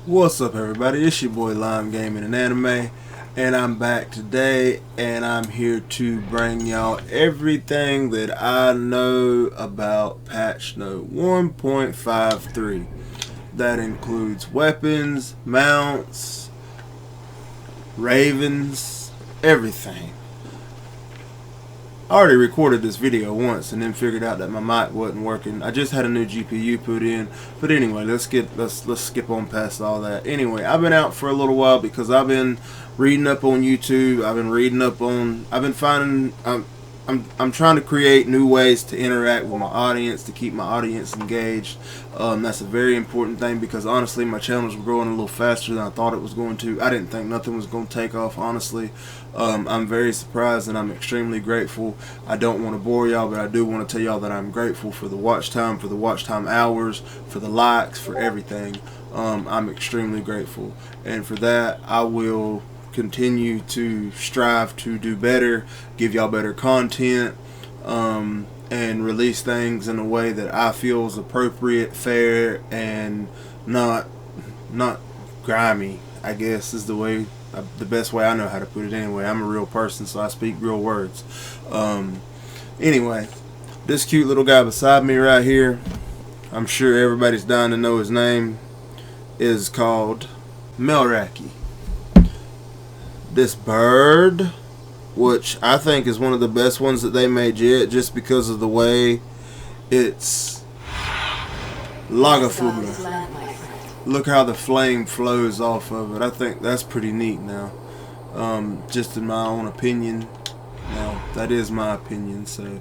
What's up, everybody? It's your boy Lime Gaming and Anime, and I'm back today, and I'm here to bring y'all everything that I know about patch note 1.53. That includes weapons, mounts, ravens, everything. I already recorded this video once and then figured out that my mic wasn't working. I just had a new GPU put in, but anyway, let's skip on past all that. Anyway, I've been out for a little while because I've been reading up on YouTube. I've been finding I'm trying to create new ways to interact with my audience, to keep my audience engaged. That's a very important thing because honestly, my channels were growing a little faster than I thought it was going to. I didn't think nothing was going to take off, honestly. I'm very surprised and I'm extremely grateful. I don't want to bore y'all, but I do want to tell y'all that I'm grateful for the watch time hours, for the likes, for everything. I'm extremely grateful. And for that, I will continue to strive to do better, give y'all better content, and release things in a way that I feel is appropriate, fair, and not grimy, I guess is the best way I know how to put it. Anyway, I'm a real person, so I speak real words. Anyway, this cute little guy beside me right here, I'm sure everybody's dying to know his name, is called Melraki. This bird, which I think is one of the best ones that they made yet, just because of the way it's Lagafugla. Look how the flame flows off of it. I think that's pretty neat now. Just in my own opinion. Now, that is my opinion. So,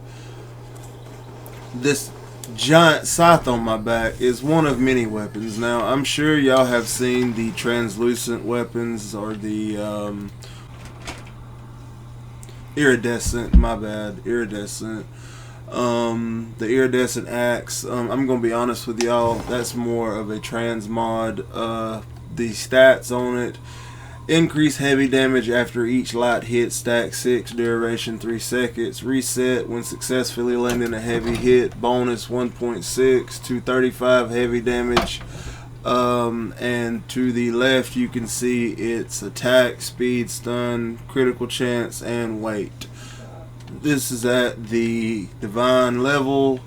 this giant scythe on my back is one of many weapons. Now, I'm sure y'all have seen the translucent weapons or the iridescent, the iridescent axe. I'm gonna be honest with y'all, that's more of a transmod. The stats on it: increase heavy damage after each light hit, stack 6, duration 3 seconds, reset when successfully landing a heavy hit, bonus 1.6 to 35 heavy damage. And to the left you can see its attack, speed, stun, critical chance, and weight. This is at the divine level.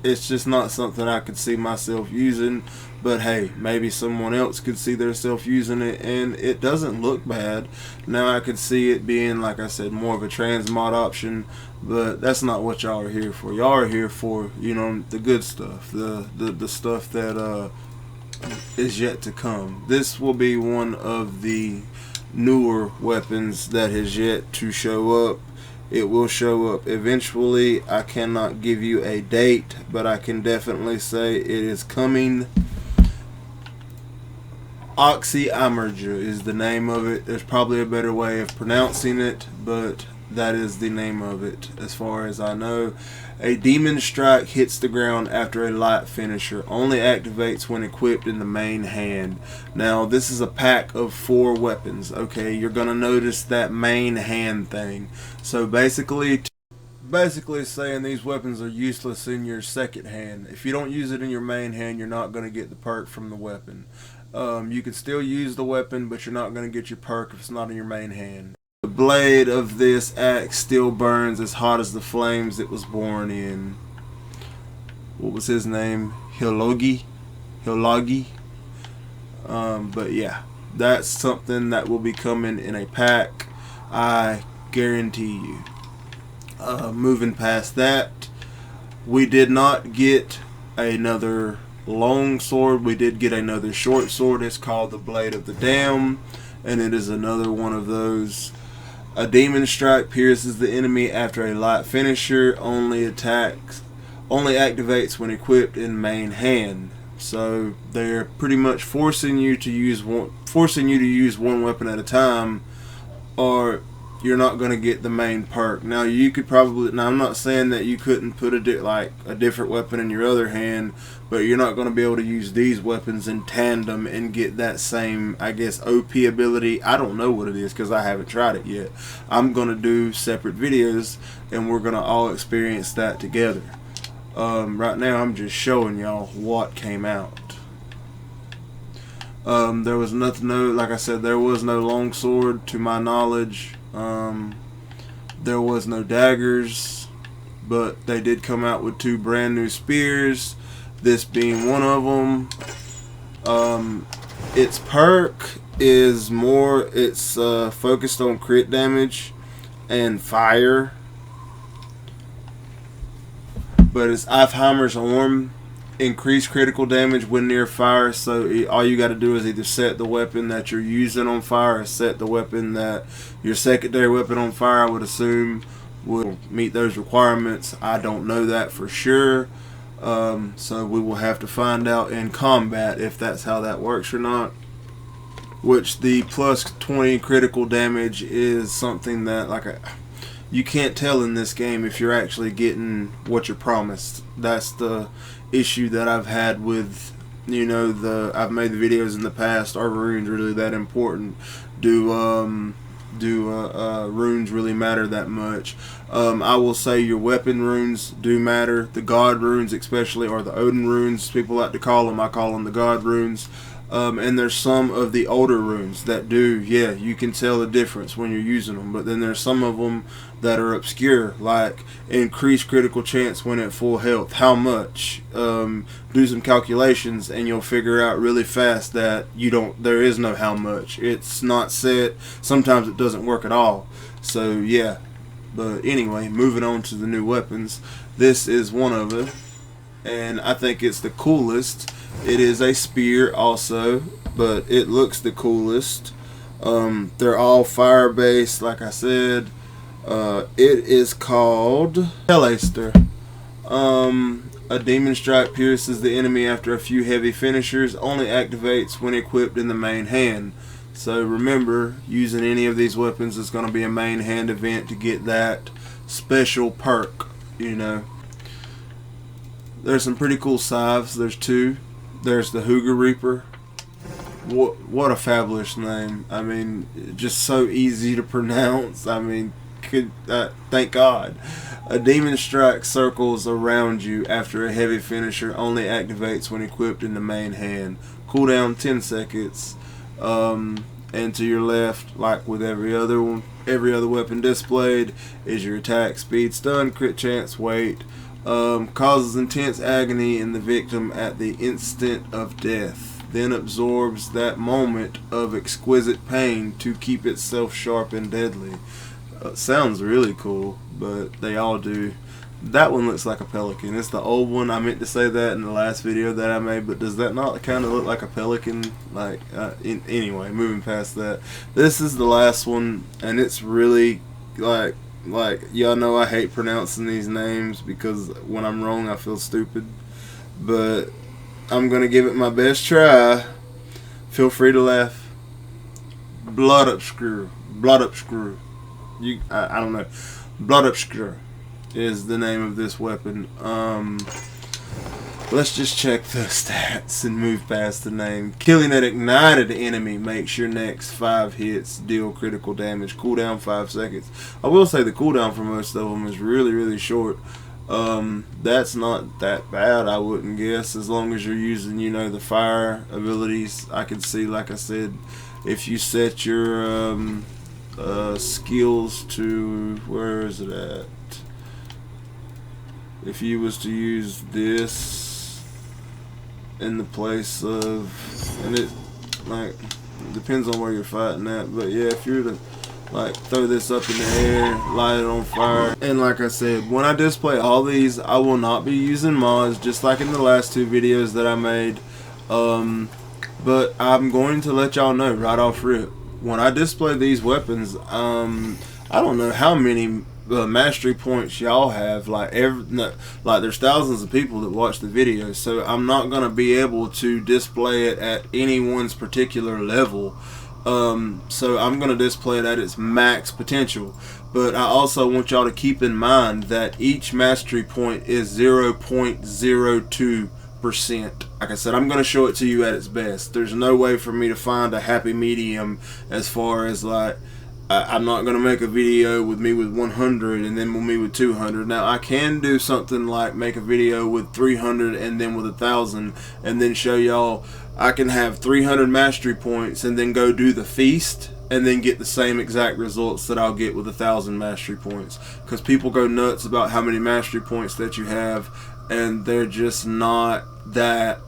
It's just not something I could see myself using, but hey, maybe someone else could see themselves using it, and it doesn't look bad. Now I could see it being, like I said, more of a transmod option, but that's not what y'all are here for. Y'all are here for, you know, the good stuff, the stuff that is yet to come. This will be one of the newer weapons that has yet to show up. It will show up eventually. I cannot give you a date, but I can definitely say it is coming. Oxyammerja is the name of it. There's probably a better way of pronouncing it, but that is the name of it as far as I know. A demon strike hits the ground after a light finisher. Only activates when equipped in the main hand. Now, this is a pack of 4 weapons. Okay, you're going to notice that main hand thing. So basically saying these weapons are useless in your second hand. If you don't use it in your main hand, you're not going to get the perk from the weapon. You can still use the weapon, but you're not going to get your perk if it's not in your main hand. The blade of this axe still burns as hot as the flames it was born in. What was his name? Hilagi. But yeah, that's something that will be coming in a pack, I guarantee you. Moving past that, we did not get another long sword. We did get another short sword. It's called the Blade of the Damned, and it is another one of those. A demon strike pierces the enemy after a light finisher. Only activates when equipped in main hand. So they're pretty much forcing you to use one weapon at a time, or you're not going to get the main perk. Now you could probably, now I'm not saying that you couldn't put a different weapon in your other hand, but you're not going to be able to use these weapons in tandem and get that same, I guess, OP ability. I don't know what it is because I haven't tried it yet. I'm going to do separate videos and we're going to all experience that together. Right now I'm just showing y'all what came out. There was nothing, like I said, there was no longsword to my knowledge. There was no daggers, but they did come out with 2 brand new spears, this being one of them. Its perk is it's focused on crit damage and fire, but it's Eifheimer's Orm, increase critical damage when near fire. So all you got to do is either set the weapon that you're using on fire or set the weapon that your secondary weapon on fire. I would assume will meet those requirements. I don't know that for sure, so we will have to find out in combat if that's how that works or not. Which the plus 20 critical damage is something that you can't tell in this game if you're actually getting what you're promised. That's the issue that I've had with, I've made the videos in the past. Are runes really that important? Do runes really matter that much? I will say your weapon runes do matter. The god runes especially, or the Odin runes, people like to call them. I call them the god runes. And there's some of the older runes that do, you can tell the difference when you're using them. But then there's some of them that are obscure, like increased critical chance when at full health. How much? Do some calculations and you'll figure out really fast that there is no how much. It's not set. Sometimes it doesn't work at all. So yeah. But anyway, moving on to the new weapons. This is one of them, and I think it's the coolest. It is a spear also, but it looks the coolest. They're all fire based, like I said. It is called Hellaster. A demon strike pierces the enemy after a few heavy finishers. Only activates when equipped in the main hand. So remember, using any of these weapons is going to be a main hand event to get that special perk. There's some pretty cool scythes. There's 2. There's the Hooger Reaper. What a fabulous name. I mean, just so easy to pronounce. I mean, thank God. A demon strike circles around you after a heavy finisher. Only activates when equipped in the main hand. Cooldown 10 seconds. And to your left, like with every other weapon displayed, is your attack, speed, stun, crit chance, weight. Causes intense agony in the victim at the instant of death, then absorbs that moment of exquisite pain to keep itself sharp and deadly. Sounds really cool, but they all do. That one looks like a pelican. It's the old one. I meant to say that in the last video that I made, but does that not kind of look like a pelican? Anyway, moving past that. This is the last one, and it's really like y'all know I hate pronouncing these names because when I'm wrong I feel stupid, but I'm gonna give it my best try. Feel free to laugh. Blood obscure. I don't know. Blood obscure is the name of this weapon. Let's just check the stats and move past the name. Killing an ignited enemy makes your next 5 hits deal critical damage. Cooldown 5 seconds. I will say the cooldown for most of them is really, really short. That's not that bad, I wouldn't guess, as long as you're using, the fire abilities. I can see, like I said, if you set your skills to, where is it at? If you was to use this in the place of, and it depends on where you're fighting at, but yeah, if you're to throw this up in the air, light it on fire, and like I said, when I display all these, I will not be using mods, just like in the last 2 videos that I made. But I'm going to let y'all know right off rip, when I display these weapons, I don't know how many mastery points y'all have. There's thousands of people that watch the videos, so I'm not gonna be able to display it at anyone's particular level. So I'm gonna display it at its max potential. But I also want y'all to keep in mind that each mastery point is 0.02%. Like I said, I'm gonna show it to you at its best. There's no way for me to find a happy medium as far as I'm not going to make a video with me with 100 and then with me with 200. Now I can do something like make a video with 300 and then with 1,000, and then show y'all I can have 300 mastery points and then go do the feast and then get the same exact results that I'll get with 1,000 mastery points. Because people go nuts about how many mastery points that you have, and they're just not that.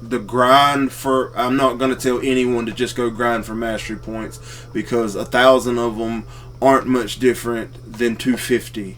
The grind for, I'm not going to tell anyone to just go grind for mastery points, because 1,000 of them aren't much different than 250.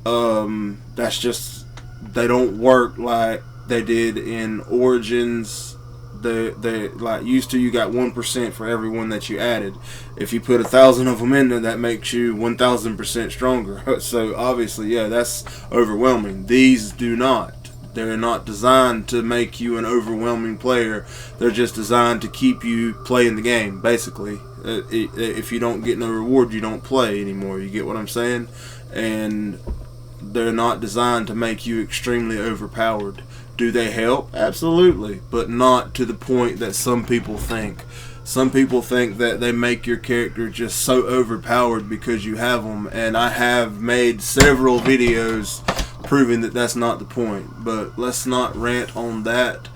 That's just, they don't work like they did in Origins. They like used to, you got 1% for every one that you added. If you put 1,000 of them in there, that makes you 1,000% stronger. So obviously, yeah, that's overwhelming. These do not. They're not designed to make you an overwhelming player. They're just designed to keep you playing the game, basically. If you don't get no reward, you don't play anymore. You get what I'm saying? And they're not designed to make you extremely overpowered. Do they help? Absolutely. But not to the point that some people think. Some people think that they make your character just so overpowered because you have them. And I have made several videos proving that that's not the point. But let's not rant on that.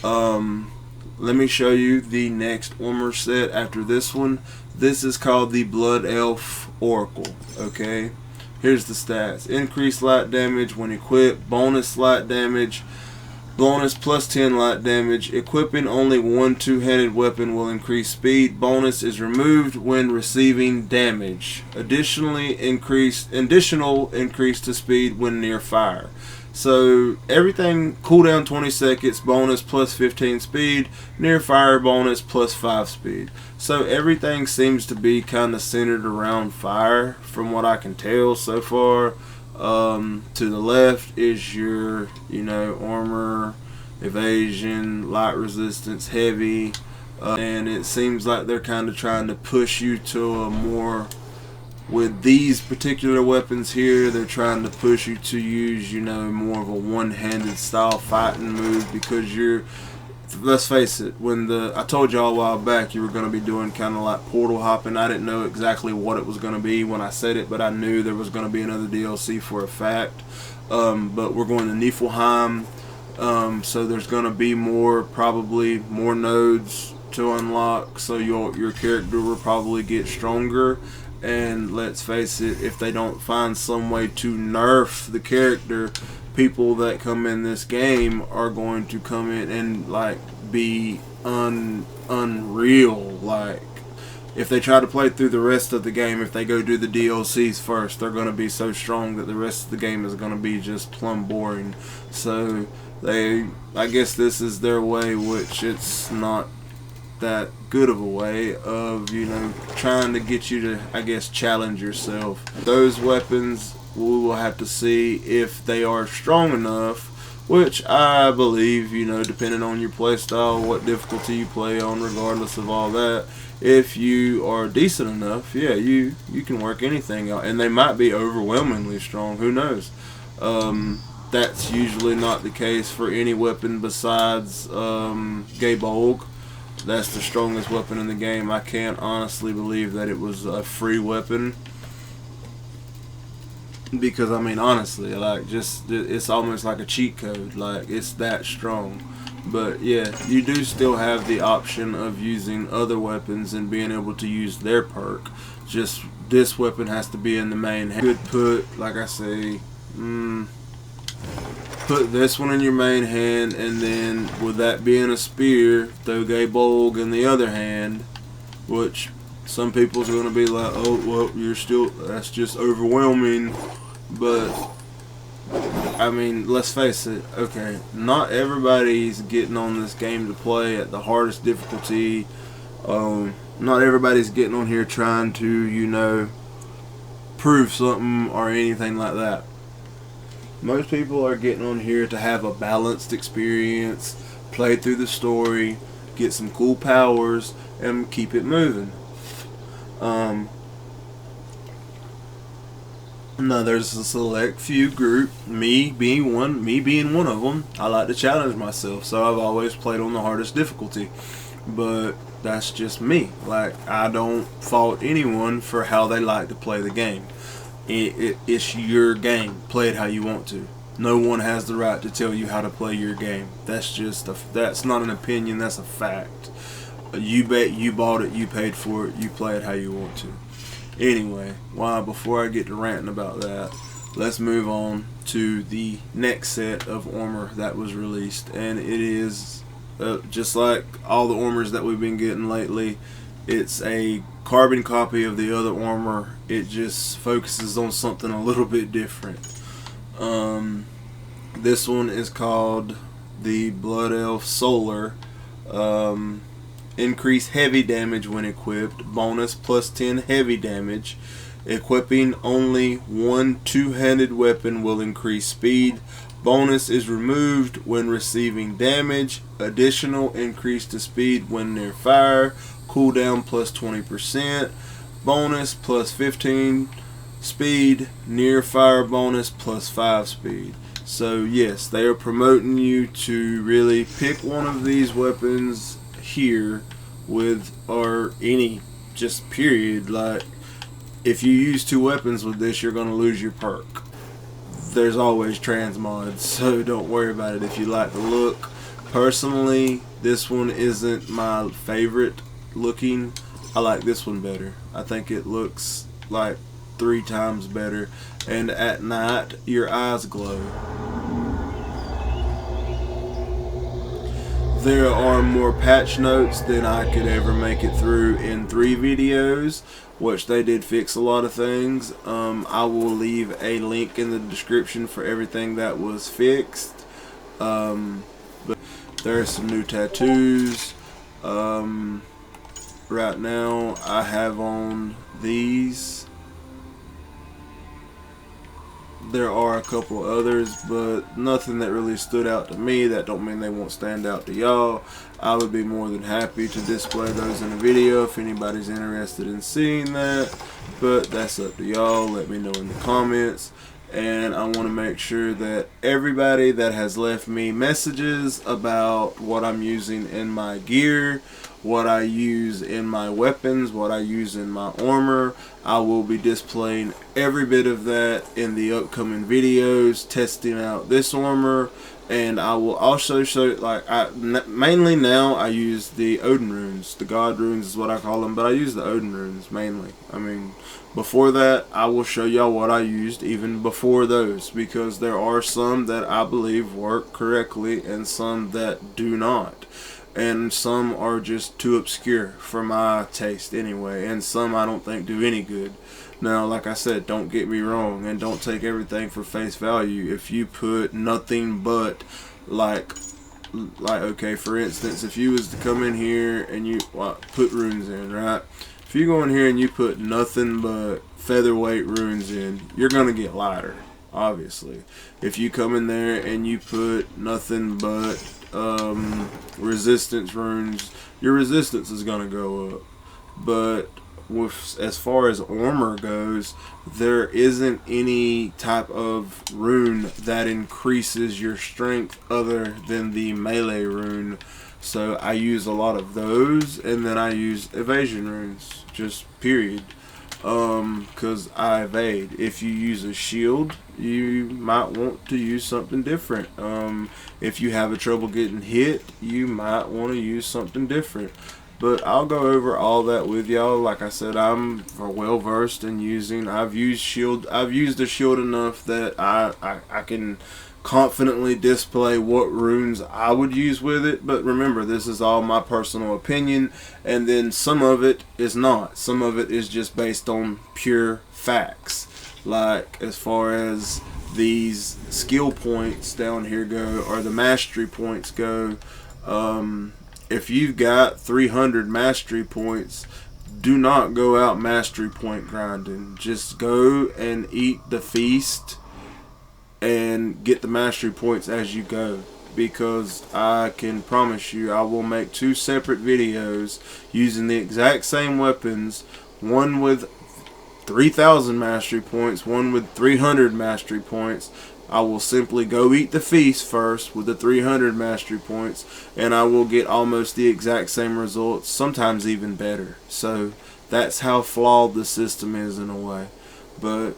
Let me show you the next armor set after this one. This is called the Blood Elf Oracle. Okay, here's the stats. Increased light damage when equipped, bonus light damage, bonus plus 10 light damage. Equipping only one two-handed weapon will increase speed. Bonus is removed when receiving damage. Additional increase to speed when near fire. So everything, cooldown 20 seconds, bonus plus 15 speed, near fire bonus plus 5 speed. So everything seems to be kind of centered around fire from what I can tell so far. To the left is your, armor, evasion, light resistance, heavy, and it seems like they're kind of trying to push you to a more, with these particular weapons here, they're trying to push you to use, more of a one-handed style fighting move, because let's face it, I told y'all a while back you were going to be doing kind of like portal hopping. I didn't know exactly what it was going to be when I said it, but I knew there was going to be another DLC for a fact. But we're going to Niflheim, so there's going to be probably more nodes to unlock, so your character will probably get stronger. And let's face it, if they don't find some way to nerf the character, people that come in this game are going to come in and be unreal. Like, if they try to play through the rest of the game, if they go do the DLCs first, they're going to be so strong that the rest of the game is going to be just plumb boring. So I guess this is their way, which it's not that good of a way of, trying to get you to, I guess, challenge yourself. Those weapons, we will have to see if they are strong enough, which I believe, depending on your playstyle, what difficulty you play on, regardless of all that, if you are decent enough, yeah, you can work anything out. And they might be overwhelmingly strong, who knows. That's usually not the case for any weapon besides Gabolg. That's the strongest weapon in the game. I can't honestly believe that it was a free weapon, because honestly, it's almost like a cheat code. Like, it's that strong. But yeah, you do still have the option of using other weapons and being able to use their perk. Just this weapon has to be in the main hand. You could put, like I say, put this one in your main hand, and then with that being a spear, throw Gabolg in the other hand, which some people's going to be like, oh, well, that's just overwhelming. But let's face it, okay, not everybody's getting on this game to play at the hardest difficulty. Not everybody's getting on here trying to, prove something or anything like that. Most people are getting on here to have a balanced experience, play through the story, get some cool powers, and keep it moving. Now there's a select few group, me being one of them. I like to challenge myself, so I've always played on the hardest difficulty. but that's just me. Like, I don't fault anyone for how they like to play the game. It's your game. Play it how you want to. No one has the right to tell you how to play your game. That's not an opinion. That's a fact. You bought it. You paid for it. You play it how you want to. Anyway, before I get to ranting about that, let's move on to the next set of armor that was released, and it is just like all the armors that we've been getting lately. It's a carbon copy of the other armor. It just focuses on something a little bit different. This one is called the Blood Elf Solar. Increase heavy damage when equipped. Bonus plus 10 heavy damage. Equipping only one two-handed weapon will increase speed. Bonus is removed when receiving damage. Additional increase to speed when near fire. Cooldown plus 20%. Bonus plus 15 speed. Near fire bonus plus 5 speed. So yes, they are promoting you to really pick one of these weapons here with, or any, just period. Like, if you use two weapons with this, you're going to lose your perk. There's always transmods, so don't worry about it if you like the look. Personally, this one isn't my favorite looking. I like this one better. I think it looks like 3 times better, and at night your eyes glow. There are more patch notes than I could ever make it through in 3 videos, which they did fix a lot of things. I will leave a link in the description for everything that was fixed. But there are some new tattoos. Right now I have on these. There are a couple others, but nothing that really stood out to me. That don't mean they won't stand out to y'all. I would be more than happy to display those in a video if anybody's interested in seeing that, but that's up to y'all. Let me know in the comments. And I want to make sure that everybody that has left me messages about what I'm using in my gear, what I use in my weapons, what I use in my armor, I will be displaying every bit of that in the upcoming videos, testing out this armor. And I will also show, like, mainly now I use the Odin runes. The God runes is what I call them, but I use the Odin runes mainly. I mean, before that, I will show y'all what I used even before those, because there are some that I believe work correctly and some that do not. And some are just too obscure for my taste anyway, and some I don't think do any good. Now, like I said, don't get me wrong, and don't take everything for face value. If you put nothing but, like okay, for instance, if you was to come in here and you put runes in, right? If you go in here and you put nothing but featherweight runes in, you're gonna get lighter, obviously. If you come in there and you put nothing but resistance runes, your resistance is gonna go up. But as far as armor goes, there isn't any type of rune that increases your strength other than the melee rune. So I use a lot of those, and then I use evasion runes, just period. Because I evade. If you use a shield, you might want to use something different. If you have a trouble getting hit, you might want to use something different. But I'll go over all that with y'all. Like I said, I'm well versed in using. I've used the shield enough that I can confidently display what runes I would use with it. But remember, this is all my personal opinion, and then some of it is not. Some of it is just based on pure facts. Like, as far as these skill points down here go, or the mastery points go, if you've got 300 mastery points, do not go out mastery point grinding. Just go and eat the feast and get the mastery points as you go, because I can promise you I will make 2 separate videos using the exact same weapons, one with 3,000 mastery points, one with 300 mastery points, I will simply go eat the feast first with the 300 mastery points, and I will get almost the exact same results, sometimes even better. So that's how flawed the system is in a way. But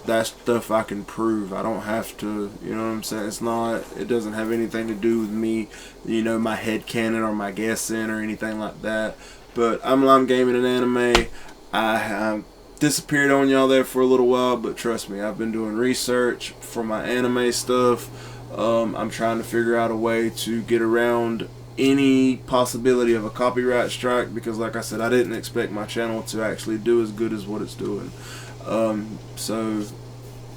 that's stuff I can prove. I don't have to, you know what I'm saying? It doesn't have anything to do with me, my head canon or my guessing or anything like that. But I'm Lime Gaming and Anime. I disappeared on y'all there for a little while, but trust me, I've been doing research for my anime stuff. I'm trying to figure out a way to get around any possibility of a copyright strike, because like I said, I didn't expect my channel to actually do as good as what it's doing. So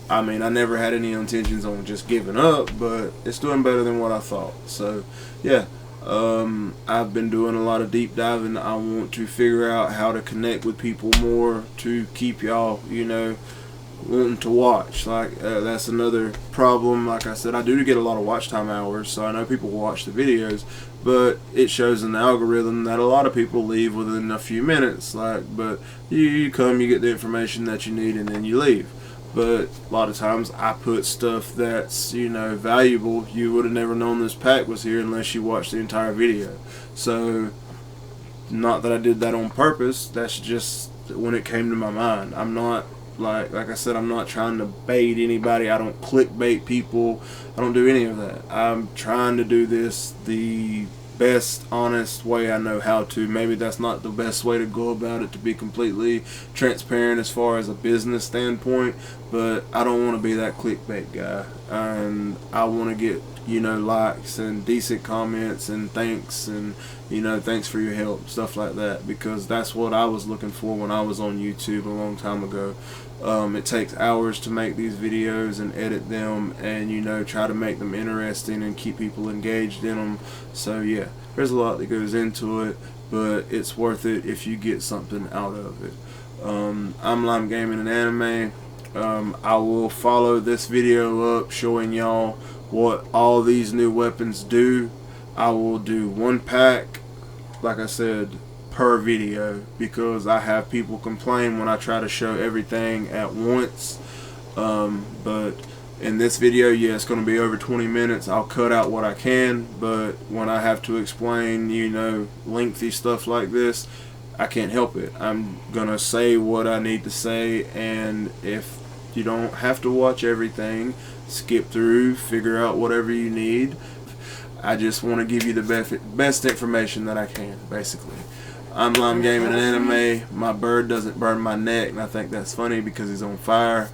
I mean, I never had any intentions on just giving up, but it's doing better than what I thought. So yeah, I've been doing a lot of deep diving. I want to figure out how to connect with people more to keep y'all, wanting to watch. Like that's another problem. Like I said, I do get a lot of watch time hours, so I know people watch the videos, but it shows in the algorithm that a lot of people leave within a few minutes. But you come, you get the information that you need, and then you leave. But a lot of times I put stuff that's valuable. You would have never known this pack was here unless you watched the entire video. So not that I did that on purpose, that's just when it came to my mind. I'm not like I said, I'm not trying to bait anybody. I don't clickbait people. I don't do any of that. I'm trying to do this the best honest way I know how to. Maybe that's not the best way to go about it, to be completely transparent as far as a business standpoint, but I don't want to be that clickbait guy, and I want to get likes and decent comments and thanks, and thanks for your help, stuff like that, because that's what I was looking for when I was on YouTube a long time ago. It takes hours to make these videos and edit them, and try to make them interesting and keep people engaged in them. So yeah, there's a lot that goes into it, but it's worth it if you get something out of it. I'm Lime Gaming and Anime. I will follow this video up showing y'all what all these new weapons do. I will do one pack, like I said, per video, because I have people complain when I try to show everything at once. But in this video, yeah, it's going to be over 20 minutes. I'll cut out what I can, but when I have to explain lengthy stuff like this, I can't help it. I'm gonna say what I need to say, and if you don't have to watch everything, skip through, figure out whatever you need. I just want to give you the best information that I can, basically. I'm Lime Gaming and Anime. My bird doesn't burn my neck, and I think that's funny because he's on fire.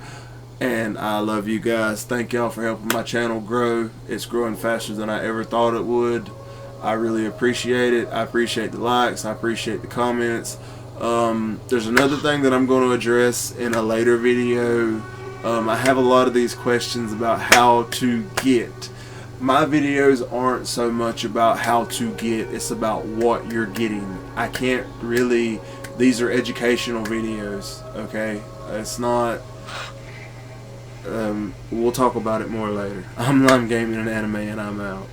And I love you guys. Thank y'all for helping my channel grow. It's growing faster than I ever thought it would. I really appreciate it. I appreciate the likes. I appreciate the comments. There's another thing that I'm going to address in a later video. I have a lot of these questions about how to get. My videos aren't so much about how to get, it's about what you're getting. I can't really, these are educational videos, okay? It's not, we'll talk about it more later. I'm Lime Gaming and Anime, and I'm out.